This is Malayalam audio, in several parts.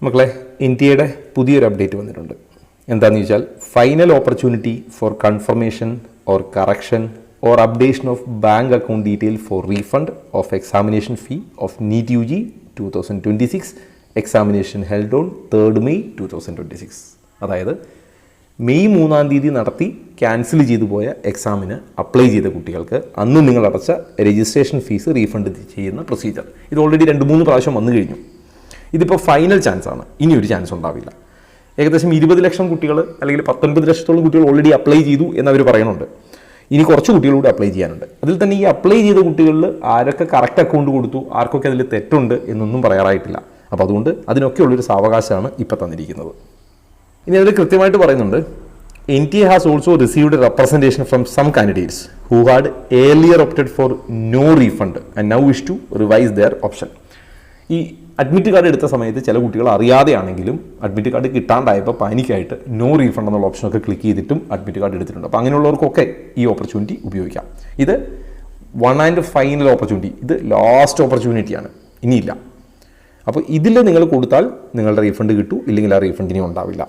മക്കളെ, ഇന്ത്യയുടെ പുതിയൊരു അപ്ഡേറ്റ് വന്നിട്ടുണ്ട്. എന്താണെന്ന് ചോദിച്ചാൽ, final opportunity for confirmation or correction or updation of bank account detail for refund of examination fee of NEET UG 2026 examination held on 3rd May 2026. അതായത് മെയ് 3-ാം തീയതി നടത്തി ക്യാൻസൽ ചെയ്തു പോയ എക്സാമിന് അപ്ലൈ ചെയ്ത കുട്ടികൾക്ക് അന്ന് നിങ്ങൾ അടച്ച രജിസ്ട്രേഷൻ ഫീസ് റീഫണ്ട് ചെയ്യുന്ന പ്രൊസീജിയർ. ഇത് ഓൾറെഡി 2-3 പ്രാവശ്യം വന്നു കഴിഞ്ഞു. ഇതിപ്പോൾ ഫൈനൽ ചാൻസാണ്, ഇനിയൊരു ചാൻസ് ഉണ്ടാവില്ല. ഏകദേശം 20 ലക്ഷം കുട്ടികൾ അല്ലെങ്കിൽ 19 ലക്ഷത്തോളം കുട്ടികൾ ഓൾറെഡി അപ്ലൈ ചെയ്തു എന്നവർ പറയുന്നുണ്ട്. ഇനി കുറച്ച് കുട്ടികളൂടെ അപ്ലൈ ചെയ്യാനുണ്ട്. അതിൽ തന്നെ ഈ അപ്ലൈ ചെയ്ത കുട്ടികളിൽ ആരൊക്കെ കറക്റ്റ് അക്കൗണ്ട് കൊടുത്തു, ആർക്കൊക്കെ അതിൽ തെറ്റുണ്ട് എന്നൊന്നും പറയാറായിട്ടില്ല. അപ്പോൾ അതുകൊണ്ട് അതിനൊക്കെയുള്ളൊരു സാവകാശമാണ് ഇപ്പോൾ തന്നിരിക്കുന്നത്. ഇനി അതിൽ കൃത്യമായിട്ട് പറയുന്നുണ്ട്, NTA has also received a representation from some candidates who had earlier opted for no refund and now wish to revise their option. ഈ അഡ്മിറ്റ് കാർഡ് എടുത്ത സമയത്ത് ചില കുട്ടികൾ അറിയാതെയാണെങ്കിലും അഡ്മിറ്റ് കാർഡ് കിട്ടാണ്ടായപ്പോൾ പാനിക്കായിട്ട് നോ റീഫണ്ട് എന്നുള്ള ഓപ്ഷനൊക്കെ ക്ലിക്ക് ചെയ്തിട്ടും അഡ്മിറ്റ് കാർഡ് എടുത്തിട്ടുണ്ട്. അപ്പോൾ അങ്ങനെയുള്ളവർക്കൊക്കെ ഈ ഓപ്പർച്യൂണിറ്റി ഉപയോഗിക്കാം. ഇത് 1 and ഫൈനൽ ഓപ്പർച്യൂണിറ്റി, ഇത് ലാസ്റ്റ് ഓപ്പർച്യൂണിറ്റിയാണ്, ഇനിയില്ല. അപ്പോൾ ഇതിൽ നിങ്ങൾ കൊടുത്താൽ നിങ്ങളുടെ റീഫണ്ട് കിട്ടും, ഇല്ലെങ്കിൽ ആ റീഫണ്ട് ഇനി ഉണ്ടാവില്ല.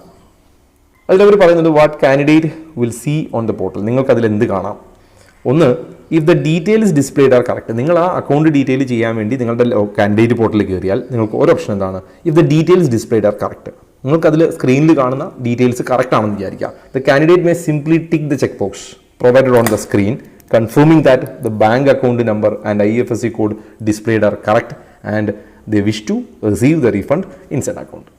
അതിലവർ പറയുന്നത് what candidate will see on the portal. നിങ്ങൾക്ക് അതിൽ എന്ത് കാണാം? ഒന്ന്, if the details displayed are correct. നിങ്ങൾ ആ അക്കൗണ്ട് ഡീറ്റെയിൽ ചെയ്യാൻ വേണ്ടി നിങ്ങളുടെ കാൻഡിഡേറ്റ് പോർട്ടലിൽ കയറിയാൽ നിങ്ങൾക്ക് ഒരു ഓപ്ഷൻ എന്താണ്? If the details displayed are correct. നിങ്ങൾക്കതിൽ സ്ക്രീനിൽ കാണുന്ന ഡീറ്റെയിൽസ് കറക്റ്റ് ആണെന്ന് വിചാരിക്കുക. The candidate may simply tick the check box provided on the screen confirming that the bank account number and IFSC code displayed are correct and the wish to receive the refund inside account.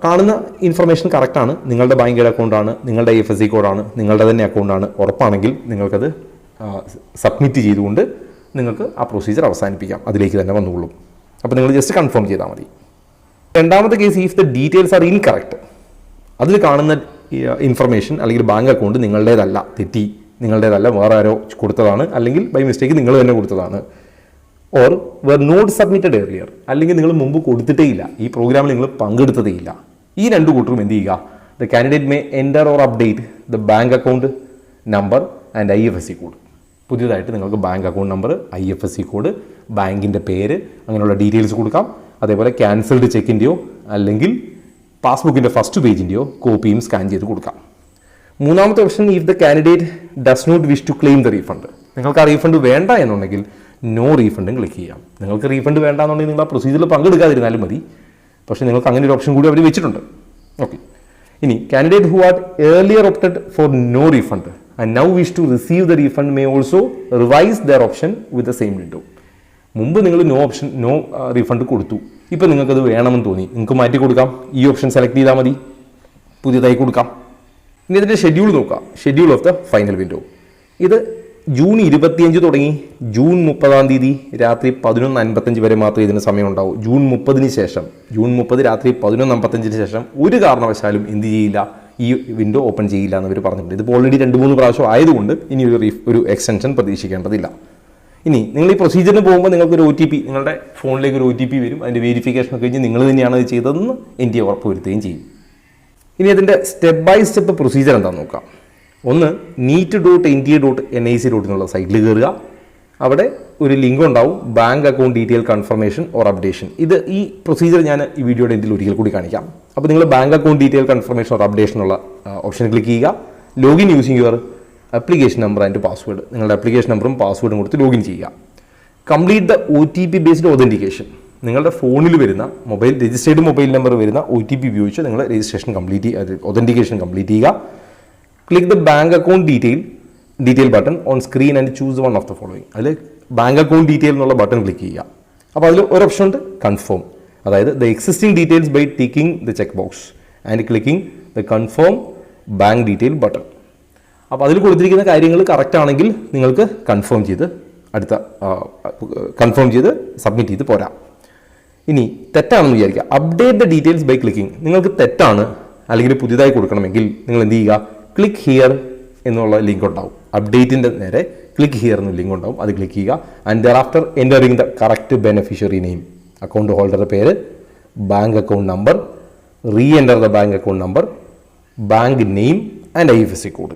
കാണുന്ന ഇൻഫർമേഷൻ കറക്റ്റാണ്, നിങ്ങളുടെ ബാങ്കിൻ്റെ അക്കൗണ്ടാണ്, നിങ്ങളുടെ IFSC കോഡാണ്, നിങ്ങളുടെ തന്നെ അക്കൗണ്ടാണ് ഉറപ്പാണെങ്കിൽ നിങ്ങൾക്കത് സബ്മിറ്റ് ചെയ്തുകൊണ്ട് നിങ്ങൾക്ക് ആ പ്രൊസീജിയർ അവസാനിപ്പിക്കാം. അതിലേക്ക് തന്നെ വന്നുകൊള്ളും. അപ്പോൾ നിങ്ങൾ ജസ്റ്റ് കൺഫേം ചെയ്താൽ മതി. രണ്ടാമത്തെ case, if the details are incorrect. അതിൽ കാണുന്ന ഇൻഫർമേഷൻ അല്ലെങ്കിൽ ബാങ്ക് അക്കൗണ്ട് നിങ്ങളുടേതല്ല, തെറ്റി, നിങ്ങളുടേതല്ല, വേറെ ആരോ കൊടുത്തതാണ്, അല്ലെങ്കിൽ ബൈ മിസ്റ്റേക്ക് നിങ്ങൾ തന്നെ കൊടുത്തതാണ്. Or were not submitted earlier, അല്ലെങ്കിൽ നിങ്ങൾ മുമ്പ് കൊടുത്തിട്ടേ ഇല്ല, ഈ പ്രോഗ്രാമിൽ നിങ്ങൾ പങ്കെടുത്തതേ ഇല്ല. ഈ രണ്ട് കൂട്ടരും എന്ത് ചെയ്യുക? The candidate may enter or update the bank account number and IFSC code. പുതിയതായിട്ട് നിങ്ങൾക്ക് bank account number, IFSC code, ബാങ്കിൻ്റെ പേര്, അങ്ങനെയുള്ള ഡീറ്റെയിൽസ് കൊടുക്കാം. അതേപോലെ ക്യാൻസൽഡ് ചെക്കിൻ്റെയോ അല്ലെങ്കിൽ പാസ്ബുക്കിൻ്റെ ഫസ്റ്റ് പേജിൻ്റെയോ കോപ്പിയും സ്കാൻ ചെയ്ത് കൊടുക്കാം. മൂന്നാമത്തെ option, if the candidate does not wish to claim the refund. നിങ്ങൾക്ക് ആ റീഫണ്ട് വേണ്ട എന്നുണ്ടെങ്കിൽ നോ റീഫണ്ടും ക്ലിക്ക് ചെയ്യാം. നിങ്ങൾക്ക് റീഫണ്ട് വേണ്ടാന്നുണ്ടെങ്കിൽ നിങ്ങൾ ആ പ്രൊസീജിയറിൽ പങ്കെടുക്കാതിരുന്നാലും മതി. പക്ഷേ നിങ്ങൾക്ക് അങ്ങനെ ഒരു ഓപ്ഷൻ കൂടി അവർ വെച്ചിട്ടുണ്ട്. ഓക്കെ. ഇനി candidate who are earlier opted for no refund and now wish to receive the refund may also revise their option with the same window. മുമ്പ് നിങ്ങൾ നോ റീഫണ്ട് കൊടുത്തു, ഇപ്പോൾ നിങ്ങൾക്കത് വേണമെന്ന് തോന്നി, നിങ്ങൾക്ക് മാറ്റി കൊടുക്കാം. ഈ ഓപ്ഷൻ സെലക്ട് ചെയ്താൽ മതി, പുതിയതായി കൊടുക്കാം. ഇനി ഇതിൻ്റെ ഷെഡ്യൂൾ നോക്കാം. Schedule of the final window. ഇത് ജൂൺ 25 തുടങ്ങി ജൂൺ 30-ാം തീയതി രാത്രി 11:55 വരെ മാത്രമേ ഇതിന് സമയം ഉണ്ടാവൂ. ജൂൺ 30-ന് ശേഷം, ജൂൺ 30 രാത്രി 11:55 ശേഷം ഒരു കാരണവശാലും എന്ത് ചെയ്യില്ല, ഈ വിൻഡോ ഓപ്പൺ ചെയ്യില്ല എന്നവർ പറഞ്ഞിട്ടുണ്ട്. ഇതിപ്പോൾ ഓൾറെഡി 2-3 പ്രാവശ്യം ആയതുകൊണ്ട് ഇനി ഒരു എക്സ്റ്റൻഷൻ പ്രതീക്ഷിക്കേണ്ടതില്ല. ഇനി നിങ്ങൾ ഈ പ്രൊസീജിയറിന് പോകുമ്പോൾ നിങ്ങൾക്കൊരു OTP, നിങ്ങളുടെ ഫോണിലേക്ക് ഒരു OTP വരും. അതിൻ്റെ വെരിഫിക്കേഷൻ ഒക്കെ കഴിഞ്ഞ് നിങ്ങൾ തന്നെയാണ് ഇത് ചെയ്തതെന്ന് NTA ഉറപ്പുവരുത്തുകയും ചെയ്യും. ഇനി അതിൻ്റെ സ്റ്റെപ്പ് ബൈ സ്റ്റെപ്പ് പ്രൊസീജിയർ എന്താണെന്ന് നോക്കാം. ഒന്ന്, neet.nta.nic. എന്നുള്ള സൈറ്റിൽ കയറുക. അവിടെ ഒരു ലിങ്ക് ഉണ്ടാവും, bank account detail confirmation or updation. ഈ പ്രൊസീജിയർ ഞാൻ ഈ വീഡിയോയുടെ എൻഡിൽ ഒരിക്കൽ കൂടി കാണിക്കാം. അപ്പോൾ നിങ്ങൾ bank account detail confirmation or updation ഉള്ള ഓപ്ഷൻ ക്ലിക്ക് ചെയ്യുക. Login using your application number and password. നിങ്ങളുടെ ആപ്ലിക്കേഷൻ നമ്പറും പാസ്വേഡും കൊടുത്ത് ലോഗിൻ ചെയ്യുക. Complete the OTP based authentication. നിങ്ങളുടെ ഫോണിൽ വരുന്ന രജിസ്റ്റേർഡ് മൊബൈൽ നമ്പർ വരുന്ന OTP ഉപയോഗിച്ച് നിങ്ങൾ രജിസ്ട്രേഷൻ ഒതൻറ്റിക്കേഷൻ കംപ്ലീറ്റ് ചെയ്യുക. Click the bank account detail button on screen and choose one of the following. അതിൽ ബാങ്ക് അക്കൗണ്ട് ഡീറ്റെയിൽ എന്നുള്ള ബട്ടൺ ക്ലിക്ക് ചെയ്യുക. അപ്പോൾ അതിൽ ഒരു ഓപ്ഷൻ ഉണ്ട്, കൺഫേം. അതായത് the existing details by ticking the check box and clicking the confirm bank detail button. അപ്പോൾ അതിൽ കൊടുത്തിരിക്കുന്ന കാര്യങ്ങൾ കറക്റ്റ് ആണെങ്കിൽ നിങ്ങൾക്ക് കൺഫേം ചെയ്ത് സബ്മിറ്റ് ചെയ്ത് പോരാം. ഇനി തെറ്റാണെന്ന് വിചാരിക്കുക, update the details by clicking. നിങ്ങൾക്ക് തെറ്റാണ് അല്ലെങ്കിൽ പുതിയതായി കൊടുക്കണമെങ്കിൽ നിങ്ങൾ എന്ത് ചെയ്യുക? ക്ലിക്ക് ഹിയർ എന്നുള്ള ലിങ്ക് ഉണ്ടാവും. അപ്ഡേറ്റിൻ്റെ നേരെ ക്ലിക്ക് ഹിയർ എന്ന ലിങ്ക് ഉണ്ടാവും, അത് ക്ലിക്ക് ചെയ്യുക. And there after entering the correct beneficiary name, account ഹോൾഡറുടെ പേര്, bank account number, enter the bank account number, bank name and IFSC code.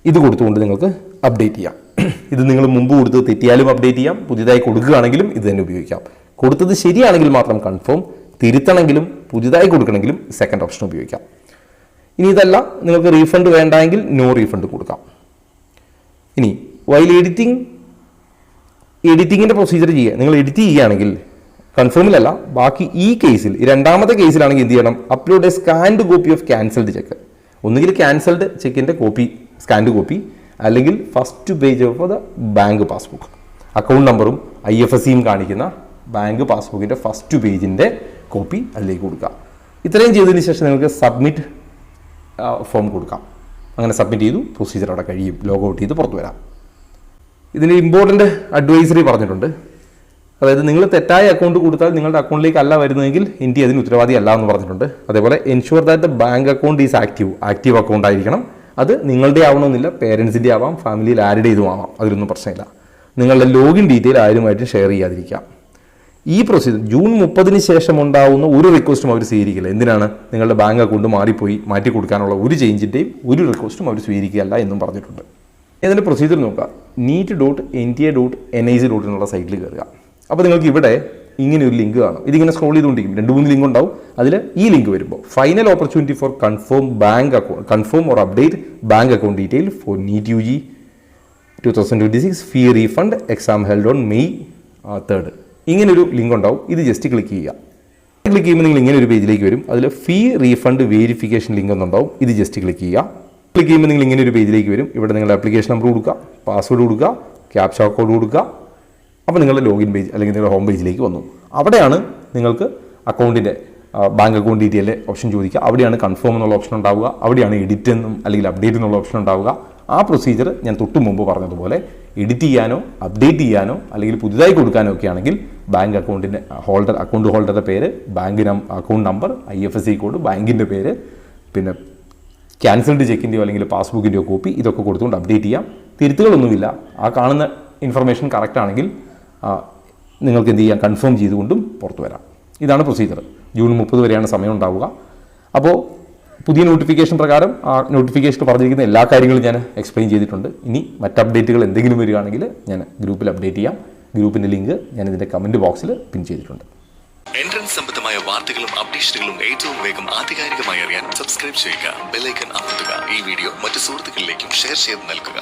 ഇത് കൊടുത്തുകൊണ്ട് നിങ്ങൾക്ക് അപ്ഡേറ്റ് ചെയ്യാം. ഇത് നിങ്ങൾ മുമ്പ് കൊടുത്ത് തെറ്റിയാലും അപ്ഡേറ്റ് ചെയ്യാം, പുതിയതായി കൊടുക്കുകയാണെങ്കിലും ഇത് തന്നെ ഉപയോഗിക്കാം. കൊടുത്തത് ശരിയാണെങ്കിൽ മാത്രം കൺഫേം, തിരുത്തണമെങ്കിലും പുതുതായി കൊടുക്കണമെങ്കിലും സെക്കൻഡ് ഓപ്ഷൻ ഉപയോഗിക്കാം. ഇനി ഇതല്ല, നിങ്ങൾക്ക് റീഫണ്ട് വേണ്ടെങ്കിൽ നോ റീഫണ്ട് കൊടുക്കാം. ഇനി വൈൽ എഡിറ്റിങ്ങിൻ്റെ പ്രൊസീജിയർ ചെയ്യുക. നിങ്ങൾ എഡിറ്റ് ചെയ്യുകയാണെങ്കിൽ കൺഫേമിലല്ല, ബാക്കി ഈ കേസിൽ രണ്ടാമത്തെ കേസിലാണെങ്കിൽ എന്ത് ചെയ്യണം? Upload A scanned copy of cancelled check. ഒന്നുകിൽ ക്യാൻസൽഡ് ചെക്കിൻ്റെ കോപ്പി, സ്കാൻഡ് കോപ്പി, അല്ലെങ്കിൽ first page of the bank passbook, account നമ്പറും IFSCയും കാണിക്കുന്ന ബാങ്ക് പാസ്ബുക്കിൻ്റെ ഫസ്റ്റ് പേജിൻ്റെ കോപ്പി അതിലേക്ക് കൊടുക്കുക. ഇത്രയും ചെയ്തതിന് ശേഷം നിങ്ങൾക്ക് സബ്മിറ്റ് ഫോം കൊടുക്കാം. അങ്ങനെ സബ്മിറ്റ് ചെയ്തു, പ്രൊസീജിയർ അവിടെ കഴിയും, ലോഗ് ഔട്ട് ചെയ്ത് പുറത്തു വരാം. ഇതിന് ഇമ്പോർട്ടൻ്റ് അഡ്വൈസറി പറഞ്ഞിട്ടുണ്ട്. അതായത് നിങ്ങൾ തെറ്റായ അക്കൗണ്ട് കൊടുത്താൽ നിങ്ങളുടെ അക്കൗണ്ടിലേക്ക് അല്ല വരുന്നതെങ്കിൽ ഇന്ത്യ അതിന് ഉത്തരവാദി അല്ല എന്ന് പറഞ്ഞിട്ടുണ്ട്. അതേപോലെ ensure that the bank account is active account ആയിരിക്കണം. അത് നിങ്ങളുടെ ആവണമെന്നില്ല, പേരൻസിൻ്റെ ആവാം, ഫാമിലിയിൽ ആരുടെ ഇതും ആവാം, അതിലൊന്നും പ്രശ്നമില്ല. നിങ്ങളുടെ ലോഗിൻ ഡീറ്റെയിൽ ആരുമായിട്ടും ഷെയർ ചെയ്യാതിരിക്കാം. ഈ പ്രൊസീജിയർ ജൂൺ 30 ശേഷം ഉണ്ടാവുന്ന ഒരു റിക്വസ്റ്റും അവർ സ്വീകരിക്കില്ല. എന്തിനാണ്? നിങ്ങളുടെ ബാങ്ക് അക്കൗണ്ട് മാറിപ്പോയി മാറ്റി കൊടുക്കാനുള്ള ഒരു ചേഞ്ചിൻ്റെയും ഒരു റിക്വസ്റ്റും അവർ സ്വീകരിക്കുകയല്ല എന്നും പറഞ്ഞിട്ടുണ്ട്. ഇതിൻ്റെ പ്രൊസീജിയർ നോക്കുക. neet.nta.nic. എന്നുള്ള സൈറ്റിൽ കയറുക. അപ്പോൾ നിങ്ങൾക്ക് ഇവിടെ ഇങ്ങനെ ഒരു ലിങ്ക് കാണും. ഇതിങ്ങനെ സ്ക്രോൾ ചെയ്തുകൊണ്ടിരിക്കും, 2-3 ലിങ്ക് ഉണ്ടാവും. അതിൽ ഈ ലിങ്ക് വരുമ്പോൾ final opportunity for confirm or update bank account detail for NEET UG 2026 fee refund exam held on May 3rd. ഇങ്ങനൊരു ലിങ്ക് ഉണ്ടാവും. ഇത് ജസ്റ്റ് ക്ലിക്ക് ചെയ്യുക. ക്ലിക്ക് ചെയ്യുമ്പോൾ നിങ്ങൾ ഇങ്ങനെ ഒരു പേജിലേക്ക് വരും. അതിൽ ഫീ റീഫണ്ട് വേരിഫിക്കേഷൻ ലിങ്ക് ഒന്നുണ്ടാവും. ഇത് ജസ്റ്റ് ക്ലിക്ക് ചെയ്യുക. ക്ലിക്ക് ചെയ്യുമ്പോൾ നിങ്ങൾ ഇങ്ങനെ ഒരു പേജിലേക്ക് വരും. ഇവിടെ നിങ്ങളുടെ ആപ്ലിക്കേഷൻ നമ്പർ കൊടുക്കുക, പാസ്വേഡ് കൊടുക്കുക, ക്യാപ്ച കോഡ് കൊടുക്കുക. അപ്പോൾ നിങ്ങളുടെ ലോഗിൻ പേജ് അല്ലെങ്കിൽ നിങ്ങളുടെ ഹോം പേജിലേക്ക് വന്നു. അവിടെയാണ് നിങ്ങൾക്ക് അക്കൗണ്ടിൻ്റെ ബാങ്ക് അക്കൗണ്ട് ഡീറ്റെയിലെ ഓപ്ഷൻ ചോദിക്കുക. അവിടെയാണ് കൺഫേം എന്നുള്ള ഓപ്ഷൻ ഉണ്ടാവുക. അവിടെയാണ് എഡിറ്റ് എന്നും അല്ലെങ്കിൽ അപ്ഡേറ്റ് എന്നുള്ള ഓപ്ഷൻ ഉണ്ടാവുക. ആ പ്രൊസീജിയർ ഞാൻ തൊട്ട് മുമ്പ് പറഞ്ഞതുപോലെ എഡിറ്റ് ചെയ്യാനോ അപ്ഡേറ്റ് ചെയ്യാനോ അല്ലെങ്കിൽ പുതുതായി കൊടുക്കാനോ ഒക്കെ ആണെങ്കിൽ ബാങ്ക് അക്കൗണ്ടിൻ്റെ അക്കൗണ്ട് ഹോൾഡറുടെ പേര്, അക്കൗണ്ട് നമ്പർ, IFSC കോഡ്, ബാങ്കിൻ്റെ പേര്, പിന്നെ ക്യാൻസൽഡ് ചെക്കിൻ്റെയോ അല്ലെങ്കിൽ പാസ്ബുക്കിൻ്റെയോ കോപ്പി, ഇതൊക്കെ കൊടുത്തുകൊണ്ട് അപ്ഡേറ്റ് ചെയ്യാം. തിരുത്തുകളൊന്നുമില്ല. ആ കാണുന്ന ഇൻഫർമേഷൻ കറക്റ്റ് ആണെങ്കിൽ നിങ്ങൾക്ക് എന്ത് ചെയ്യാം? കൺഫേം ചെയ്തുകൊണ്ടും പുറത്തു വരാം. ഇതാണ് പ്രൊസീജിയർ. ജൂൺ 30 വരെയാണ് സമയം ഉണ്ടാവുക. അപ്പോൾ പുതിയ നോട്ടിഫിക്കേഷൻ പ്രകാരം ആ നോട്ടിഫിക്കേഷനിൽ പറഞ്ഞിരിക്കുന്ന എല്ലാ കാര്യങ്ങളും ഞാൻ എക്സ്പ്ലെയിൻ ചെയ്തിട്ടുണ്ട്. ഇനി മറ്റ് അപ്ഡേറ്റുകൾ എന്തെങ്കിലും വരികയാണെങ്കിൽ ഞാൻ ഗ്രൂപ്പിൽ അപ്ഡേറ്റ് ചെയ്യാം. ഗ്രൂപ്പിൻ്റെ ലിങ്ക് ഞാൻ ഇതിൻ്റെ കമൻറ്റ് ബോക്സിൽ പിൻ ചെയ്തിട്ടുണ്ട്. എൻട്രൻസ് സംബന്ധമായ വാർത്തകളും അപ്ഡേഷനുകളും ഏറ്റവും വേഗം ആധികാരികമായി അറിയാൻ സബ്സ്ക്രൈബ് ചെയ്യുക, ബെൽ ഐക്കൺ അമർത്തുക. ഈ വീഡിയോ മറ്റു സുഹൃത്തുക്കളിലേക്കും ഷെയർ ചെയ്ത് നൽകുക.